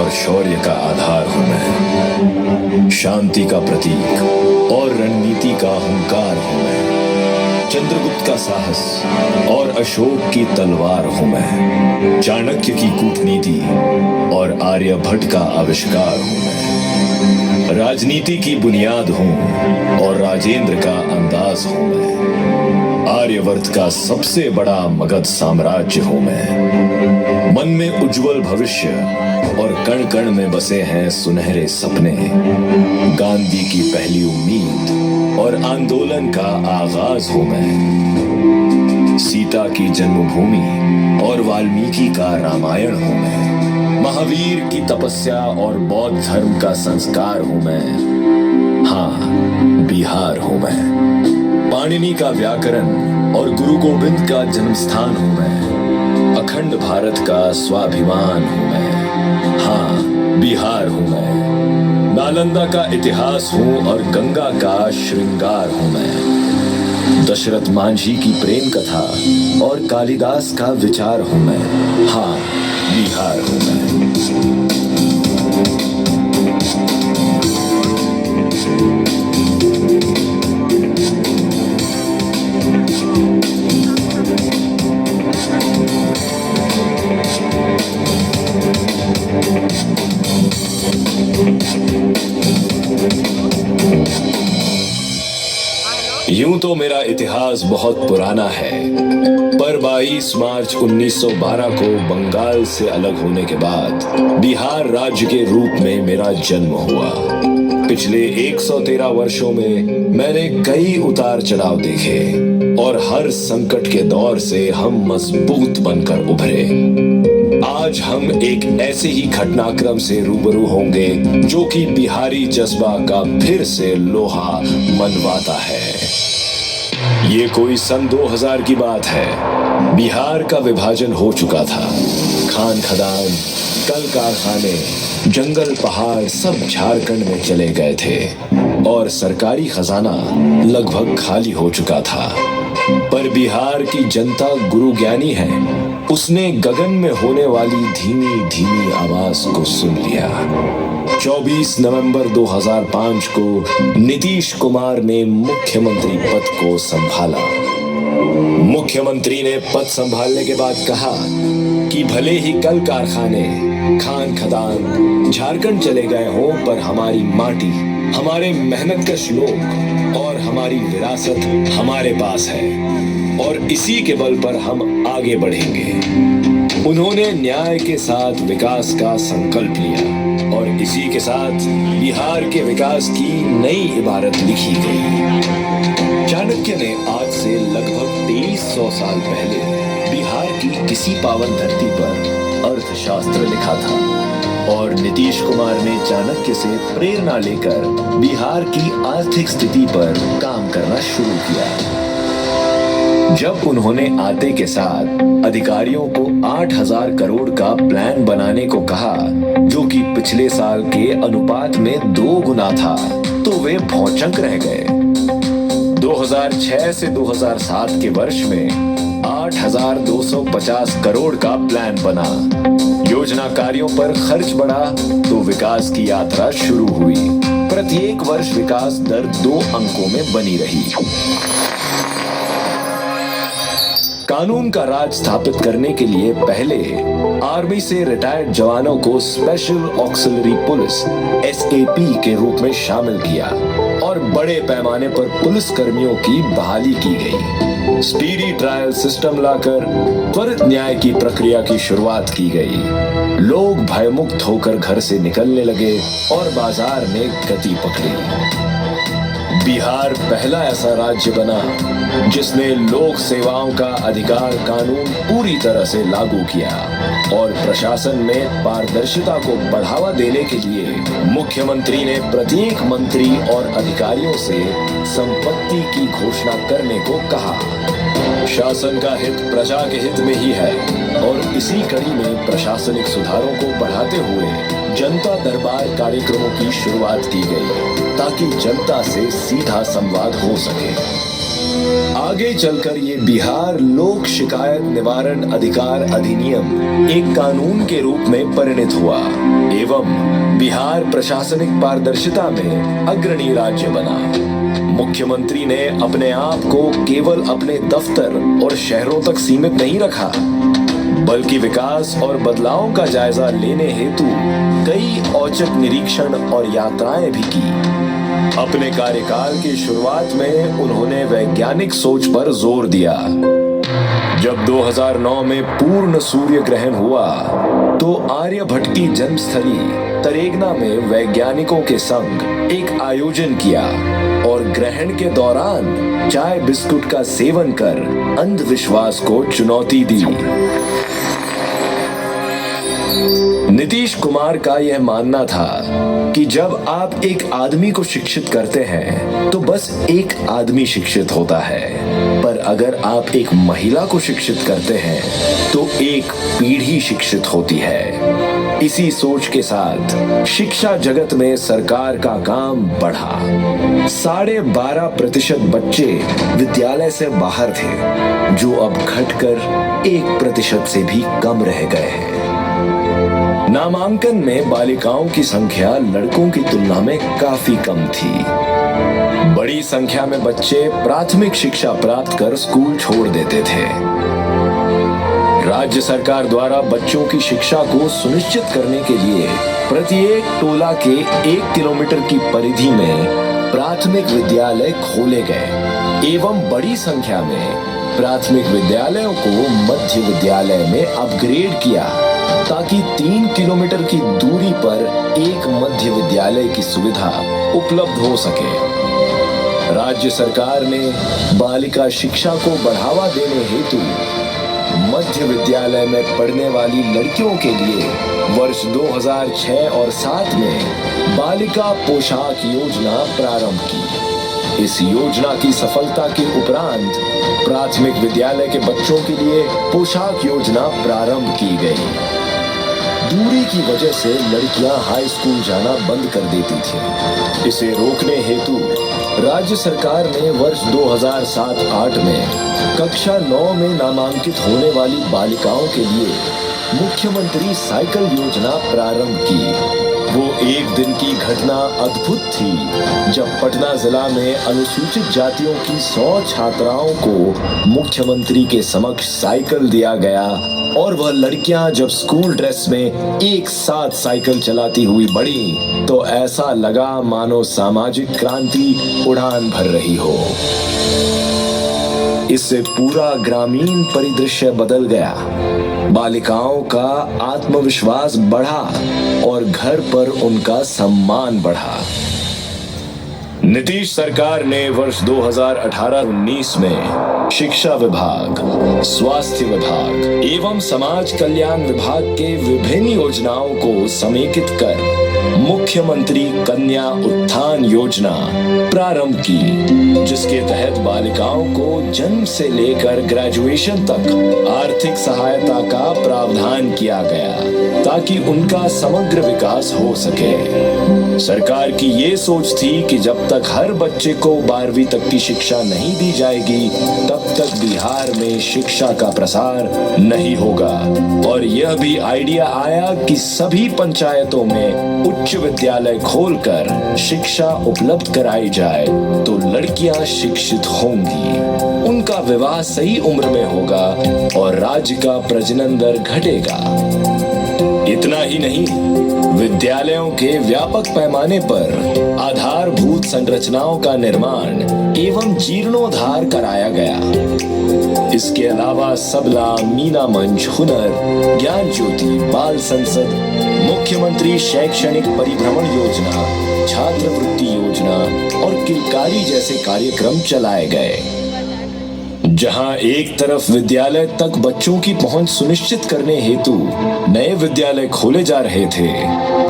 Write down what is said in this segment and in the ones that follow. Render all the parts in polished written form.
और शौर्य का आधार हूं मैं। शांति का प्रतीक और रणनीति का हुंकार हूं मैं। चंद्रगुप्त का साहस और अशोक की तलवार हूं मैं। चाणक्य की कूटनीति और आर्यभट्ट का आविष्कार हूं मैं। राजनीति की बुनियाद हूं और राजेंद्र का अंदाज हूं मैं। आर्यवर्त का सबसे बड़ा मगध साम्राज्य हूं मैं। मन में उज्जवल भविष्य और कण कण में बसे हैं सुनहरे सपने। गांधी की पहली उम्मीद और आंदोलन का आगाज हूं मैं। सीता की जन्मभूमि और वाल्मीकि का रामायण हूं मैं। महावीर की तपस्या और बौद्ध धर्म का संस्कार हूं मैं। हाँ, बिहार हूं मैं। पाणिनि का व्याकरण और गुरु गोविंद का जन्मस्थान हूं मैं। अखंड भारत का स्वाभिमान हूं मैं। हाँ, बिहार हूं मैं। नालंदा का इतिहास हूं और गंगा का श्रृंगार हूं मैं। दशरथ मांझी की प्रेम कथा और कालिदास का विचार हूं मैं। हाँ, बिहार हूं मैं। यूं तो मेरा इतिहास बहुत पुराना है, पर 22 मार्च 1912 को बंगाल से अलग होने के बाद बिहार राज्य के रूप में मेरा जन्म हुआ। पिछले 113 वर्षों में मैंने कई उतार चढ़ाव देखे और हर संकट के दौर से हम मजबूत बनकर उभरे। आज हम एक ऐसे ही घटनाक्रम से रूबरू होंगे जो कि बिहारी जज्बा का फिर से लोहा मनवाता है। ये कोई सन 2000 की बात है। बिहार का विभाजन हो चुका था। खान खदान, कल कारखाने, जंगल पहाड़ सब झारखंड में चले गए थे और सरकारी खजाना लगभग खाली हो चुका था। पर बिहार की जनता गुरु ज्ञानी है। उसने गगन में होने वाली धीमी धीमी आवाज को सुन लिया। 24 नवंबर 2005 को नीतीश कुमार ने मुख्यमंत्री पद को संभाला। मुख्यमंत्री ने पद संभालने के बाद कहा कि भले ही कल कारखाने, खान खदान झारखंड चले गए हों, पर हमारी माटी, हमारे मेहनतकश लोग और हमारी विरासत हमारे पास है और इसी के बल पर हम आगे बढ़ेंगे। उन्होंने न्याय के साथ विकास का संकल्प लिया और इसी के साथ बिहार के विकास की नई इबारत लिखी गई। चाणक्य ने आज से लगभग 2300 साल पहले बिहार की किसी पावन धरती पर अर्थशास्त्र लिखा था और नीतीश कुमार ने चाणक्य से प्रेरणा लेकर बिहार की आर्थिक स्थिति पर काम करना शुरू किया। जब उन्होंने आते के साथ अधिकारियों को 8000 करोड़ का प्लान बनाने को कहा, जो कि पिछले साल के अनुपात में 2 गुना था, तो वे भौचंक रह गए। 2006 से 2007 के वर्ष में 8250 करोड़ का प्लान बना। योजना कार्यों पर खर्च बढ़ा तो विकास की यात्रा शुरू हुई। प्रत्येक वर्ष विकास दर 2 अंकों में बनी रही। कानून का राज स्थापित करने के लिए पहले आर्मी से रिटायर्ड जवानों को स्पेशल ऑक्सिलरी पुलिस (SAP) के रूप में शामिल किया और बड़े पैमाने पर पुलिस कर्मियों की बहाली की गई। स्पीडी ट्रायल सिस्टम लाकर त्वरित न्याय की प्रक्रिया की शुरुआत की गई। लोग भयमुक्त होकर घर से निकलने लगे और बाजार ने गति पकड़ी। बिहार पहला ऐसा राज्य बना जिसने लोक सेवाओं का अधिकार कानून पूरी तरह से लागू किया और प्रशासन में पारदर्शिता को बढ़ावा देने के लिए मुख्यमंत्री ने प्रत्येक मंत्री और अधिकारियों से संपत्ति की घोषणा करने को कहा। शासन का हित प्रजा के हित में ही है और इसी कड़ी में प्रशासनिक सुधारों को बढ़ाते हुए जनता दरबार कार्यक्रमों की शुरुआत की गई ताकि जनता से सीधा संवाद हो सके। आगे चलकर ये बिहार लोक शिकायत निवारण अधिकार अधिनियम एक कानून के रूप में परिणत हुआ एवं बिहार प्रशासनिक पारदर्शिता में अग्रणी राज्य बना। मुख्यमंत्री ने अपने आप को केवल अपने दफ्तर और शहरों तक सीमित नहीं रखा, बल्कि विकास और बदलावों का जायजा लेने हेतु कई औचक निरीक्षण और यात्राएं भी की। अपने कार्यकाल की शुरुआत में उन्होंने वैज्ञानिक सोच पर जोर दिया। जब 2009 में पूर्ण सूर्य ग्रहण हुआ तो आर्यभट्ट की जन्मस्थली तरेगना में वैज्ञानिकों के संग एक आयोजन किया और ग्रहण के दौरान चाय बिस्कुट का सेवन कर अंधविश्वास को चुनौती दी। नीतीश कुमार का यह मानना था कि जब आप एक आदमी को शिक्षित करते हैं तो बस एक आदमी शिक्षित होता है, पर अगर आप एक महिला को शिक्षित करते हैं तो एक पीढ़ी शिक्षित होती है। इसी सोच के साथ शिक्षा जगत में सरकार का काम बढ़ा। 12.5% बच्चे विद्यालय से बाहर थे, जो अब घटकर 1% से भी कम रह गए हैं। नामांकन में बालिकाओं की संख्या लड़कों की तुलना में काफी कम थी। बड़ी संख्या में बच्चे प्राथमिक शिक्षा प्राप्त कर स्कूल छोड़ देते थे। राज्य सरकार द्वारा बच्चों की शिक्षा को सुनिश्चित करने के लिए प्रत्येक टोला के 1 किलोमीटर की परिधि में प्राथमिक विद्यालय खोले गए एवं बड़ी संख्या में प्राथमिक विद्यालयों को मध्य विद्यालय में अपग्रेड किया, ताकि 3 किलोमीटर की दूरी पर एक मध्य विद्यालय की सुविधा उपलब्ध हो सके। राज्य सरकार ने बालिका शिक्षा को बढ़ावा देने हेतु मध्य विद्यालय में पढ़ने वाली लड़कियों के लिए वर्ष 2006 और 7 में बालिका पोशाक योजना प्रारंभ की। इस योजना की सफलता के उपरांत प्राथमिक विद्यालय के बच्चों के लिए पोशाक योजना प्रारंभ की गई। दूरी की वजह से लड़कियां हाई स्कूल जाना बंद कर देती थीं। इसे रोकने हेतु राज्य सरकार ने वर्ष 2007-8 में कक्षा 9 में नामांकित होने वाली बालिकाओं के लिए मुख्यमंत्री साइकिल योजना प्रारंभ की। वो एक दिन की घटना अद्भुत थी जब पटना जिला में अनुसूचित जातियों की 100 छात्राओं को मुख्यमंत्री के समक्ष साइकिल दिया गया और वह लड़कियां जब स्कूल ड्रेस में एक साथ साइकिल चलाती हुई बढ़ी तो ऐसा लगा मानो सामाजिक क्रांति उड़ान भर रही हो। इससे पूरा ग्रामीण परिदृश्य बदल गया। बालिकाओं का आत्मविश्वास बढ़ा और घर पर उनका सम्मान बढ़ा। नीतीश सरकार ने वर्ष 2018-19 में शिक्षा विभाग, स्वास्थ्य विभाग एवं समाज कल्याण विभाग के विभिन्न योजनाओं को समेकित कर मुख्यमंत्री कन्या उत्थान योजना प्रारंभ की, जिसके तहत बालिकाओं को जन्म से लेकर ग्रेजुएशन तक आर्थिक सहायता का प्रावधान किया गया ताकि उनका समग्र विकास हो सके। सरकार की ये सोच थी कि जब तक हर बच्चे को 12वीं तक की शिक्षा नहीं दी जाएगी तब तक बिहार में शिक्षा का प्रसार नहीं होगा। और यह भी आइडिया आया कि सभी पंचायतों में उच्च विद्यालय खोलकर शिक्षा उपलब्ध कराई जाए तो लड़कियां शिक्षित होंगी, उनका विवाह सही उम्र में होगा और राज्य का प्रजनन दर घटेगा। इतना ही नहीं, विद्यालयों के व्यापक पैमाने पर आधारभूत संरचनाओं का निर्माण एवं जीर्णोद्धार कराया गया। इसके अलावा सबला, मीना मंच, हुनर, ज्ञान ज्योति, बाल संसद, मुख्यमंत्री शैक्षणिक परिभ्रमण योजना, छात्रवृत्ति योजना और किलकारी जैसे कार्यक्रम चलाए गए। जहां एक तरफ विद्यालय तक बच्चों की पहुंच सुनिश्चित करने हेतु नए विद्यालय खोले जा रहे थे,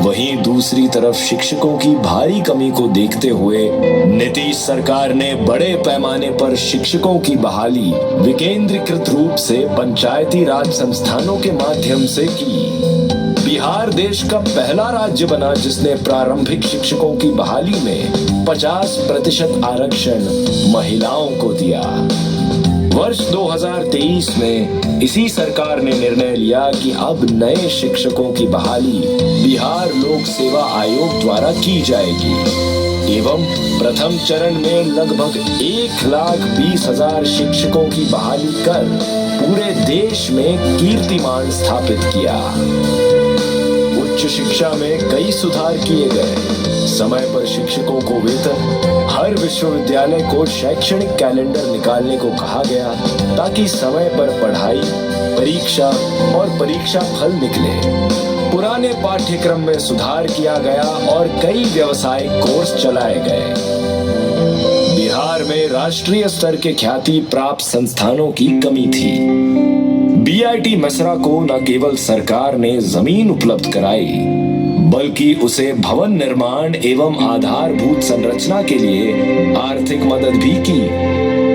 वहीं दूसरी तरफ शिक्षकों की भारी कमी को देखते हुए नीतीश सरकार ने बड़े पैमाने पर शिक्षकों की बहाली विकेंद्रीकृत रूप से पंचायती राज संस्थानों के माध्यम से की। बिहार देश का पहला राज्य बना जिसने प्रारंभिक शिक्षकों की बहाली में 50% आरक्षण महिलाओं को दिया। वर्ष 2023 में इसी सरकार ने निर्णय लिया कि अब नए शिक्षकों की बहाली बिहार लोक सेवा आयोग द्वारा की जाएगी एवं प्रथम चरण में लगभग 1,20,000 शिक्षकों की बहाली कर पूरे देश में कीर्तिमान स्थापित किया। उच्च शिक्षा में कई सुधार किए गए। समय पर शिक्षकों को वेतन, हर विश्वविद्यालय को शैक्षणिक कैलेंडर निकालने को कहा गया ताकि समय पर पढ़ाई, परीक्षा और परीक्षा फल निकले। पुराने पाठ्यक्रम में सुधार किया गया और कई व्यावसायिक कोर्स चलाए गए। बिहार में राष्ट्रीय स्तर के ख्याति प्राप्त संस्थानों की कमी थी। बीआईटी मेसरा को न केवल सरकार ने जमीन उपलब्ध कराई बल्कि उसे भवन निर्माण एवं आधारभूत संरचना के लिए आर्थिक मदद भी की।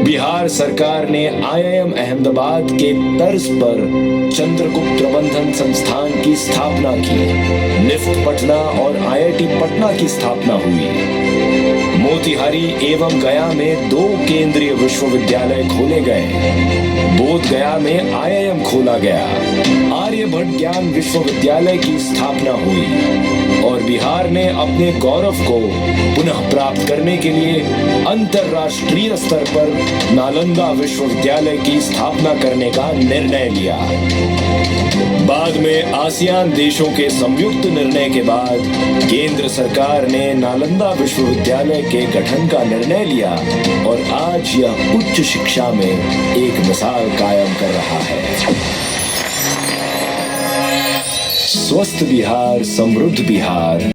बिहार सरकार ने आईआईएम अहमदाबाद के तर्ज पर चंद्रगुप्त प्रबंधन संस्थान की स्थापना की। निफ्ट पटना और आईआईटी पटना की स्थापना हुई। मोतिहारी एवं गया में 2 केंद्रीय विश्वविद्यालय खोले गए। बोध गया में आईआईएम खोला गया। आर्यभट्ट ज्ञान विश्वविद्यालय की स्थापना हुई और बिहार ने अपने गौरव को पुनः प्राप्त करने के लिए अंतर्राष्ट्रीय स्तर पर नालंदा विश्वविद्यालय की स्थापना करने का निर्णय लिया। बाद में आसियान देशों के संयुक्त निर्णय के बाद केंद्र सरकार ने नालंदा विश्वविद्यालय के गठन का निर्णय लिया और आज यह उच्च शिक्षा में एक मिसाल कायम कर रहा है। स्वस्थ बिहार, समृद्ध बिहार।